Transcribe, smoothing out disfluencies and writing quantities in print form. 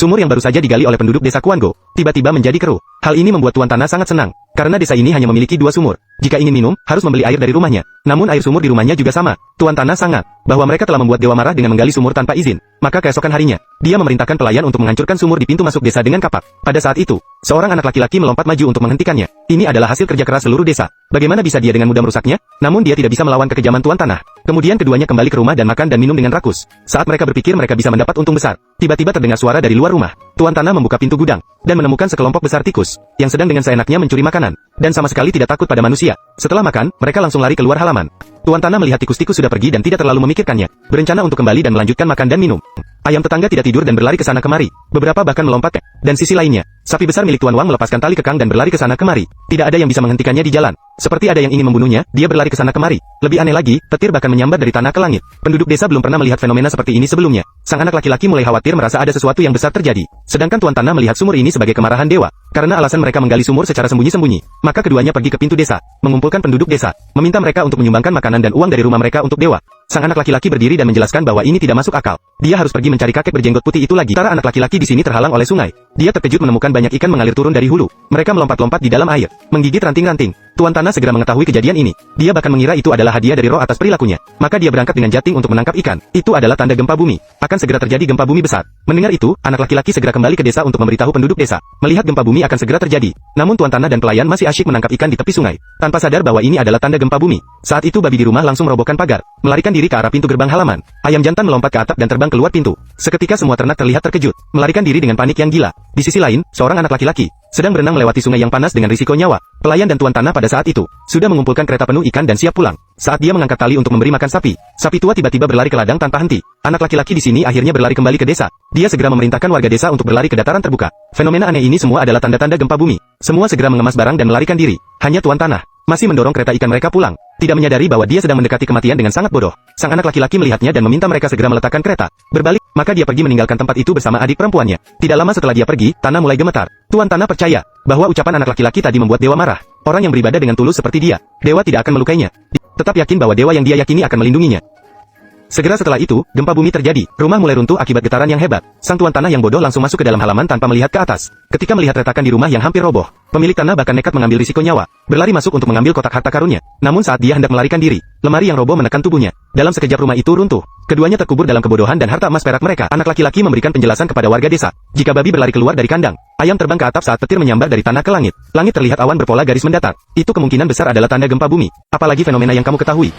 Sumur yang baru saja digali oleh penduduk desa Kuango, tiba-tiba menjadi keruh. Hal ini membuat Tuan Tanah sangat senang, karena desa ini hanya memiliki 2 sumur. Jika ingin minum, harus membeli air dari rumahnya. Namun air sumur di rumahnya juga sama. Tuan Tanah sangat bahwa mereka telah membuat dewa marah dengan menggali sumur tanpa izin. Maka keesokan harinya, dia memerintahkan pelayan untuk menghancurkan sumur di pintu masuk desa dengan kapak. Pada saat itu, seorang anak laki-laki melompat maju untuk menghentikannya. Ini adalah hasil kerja keras seluruh desa. Bagaimana bisa dia dengan mudah merusaknya? Namun dia tidak bisa melawan kekejaman Tuan Tanah. Kemudian keduanya kembali ke rumah dan makan dan minum dengan rakus. Saat mereka berpikir mereka bisa mendapat untung besar, tiba-tiba terdengar suara dari luar rumah. Tuan Tanah membuka pintu gudang dan menemukan sekelompok besar tikus yang sedang dengan seenaknya mencuri makanan dan sama sekali tidak takut pada manusia. Setelah makan, mereka langsung lari keluar halaman. Tuan Tanah melihat tikus-tikus sudah pergi dan tidak terlalu memikirkannya, berencana untuk kembali dan melanjutkan makan dan minum. Ayam tetangga tidak tidur dan berlari ke sana kemari. Beberapa bahkan melompat. Dan sisi lainnya, sapi besar milik Tuan Wang melepaskan tali kekang dan berlari ke sana kemari. Tidak ada yang bisa menghentikannya di jalan. Seperti ada yang ingin membunuhnya, dia berlari ke sana kemari. Lebih aneh lagi, petir bahkan menyambar dari tanah ke langit. Penduduk desa belum pernah melihat fenomena seperti ini sebelumnya. Sang anak laki-laki mulai khawatir merasa ada sesuatu yang besar terjadi. Sedangkan Tuan Tanah melihat sumur ini sebagai kemarahan dewa. Karena alasan mereka menggali sumur secara sembunyi-sembunyi, maka keduanya pergi ke pintu desa, mengumpulkan penduduk desa, meminta mereka untuk menyumbangkan makanan dan uang dari rumah mereka untuk dewa. Sang anak laki-laki berdiri dan menjelaskan bahwa ini tidak masuk akal. Dia harus pergi mencari kakek berjenggot putih itu lagi. Sementara anak laki-laki di sini terhalang oleh sungai. Dia terkejut menemukan banyak ikan mengalir turun dari hulu. Mereka melompat-lompat di dalam air, menggigit ranting-ranting. Tuan Tanah segera mengetahui kejadian ini. Dia bahkan mengira itu adalah hadiah dari roh atas perilakunya. Maka dia berangkat dengan jating untuk menangkap ikan. Itu adalah tanda gempa bumi. Akan segera terjadi gempa bumi besar. Mendengar itu, anak laki-laki segera kembali ke desa untuk memberitahu penduduk desa. Melihat gempa bumi akan segera terjadi. Namun Tuan Tanah dan pelayan masih asyik menangkap ikan di tepi sungai, tanpa sadar bahwa ini adalah tanda gempa bumi. Saat itu babi di rumah langsung merobohkan pagar, melarikan diri ke arah pintu gerbang halaman. Ayam jantan melompat ke atap dan terbang keluar pintu. Seketika semua ternak terlihat terkejut, melarikan diri dengan panik yang gila. Di sisi lain, seorang anak laki-laki sedang berenang melewati sungai yang panas dengan risiko nyawa. Pelayan dan Tuan Tanah pada saat itu sudah mengumpulkan kereta penuh ikan dan siap pulang. Saat dia mengangkat tali untuk memberi makan sapi, sapi tua tiba-tiba berlari ke ladang tanpa henti. Anak laki-laki di sini akhirnya berlari kembali ke desa. Dia segera memerintahkan warga desa untuk berlari ke dataran terbuka. Fenomena aneh ini semua adalah tanda-tanda gempa bumi. Semua segera mengemas barang dan melarikan diri. Hanya Tuan Tanah masih mendorong kereta ikan mereka pulang, tidak menyadari bahwa dia sedang mendekati kematian dengan sangat bodoh. Sang anak laki-laki melihatnya dan meminta mereka segera meletakkan kereta. Berbalik, maka dia pergi meninggalkan tempat itu bersama adik perempuannya. Tidak lama setelah dia pergi, Tanah mulai gemetar. Tuan Tanah percaya bahwa ucapan anak laki-laki tadi membuat dewa marah. Orang yang beribadah dengan tulus seperti dia, dewa tidak akan melukainya. Tetap yakin bahwa dewa yang dia yakini akan melindunginya. Segera setelah itu, gempa bumi terjadi. Rumah mulai runtuh akibat getaran yang hebat. Sang Tuan Tanah yang bodoh langsung masuk ke dalam halaman tanpa melihat ke atas. Ketika melihat retakan di rumah yang hampir roboh, pemilik tanah bahkan nekat mengambil risiko nyawa, berlari masuk untuk mengambil kotak harta karunnya. Namun saat dia hendak melarikan diri, lemari yang roboh menekan tubuhnya. Dalam sekejap rumah itu runtuh. Keduanya terkubur dalam kebodohan dan harta emas perak mereka. Anak laki-laki memberikan penjelasan kepada warga desa. Jika babi berlari keluar dari kandang, ayam terbang ke atap saat petir menyambar dari tanah ke langit. Langit terlihat awan berpola garis mendatar. Itu kemungkinan besar adalah tanda gempa bumi. Apalagi fenomena yang kamu ketahui.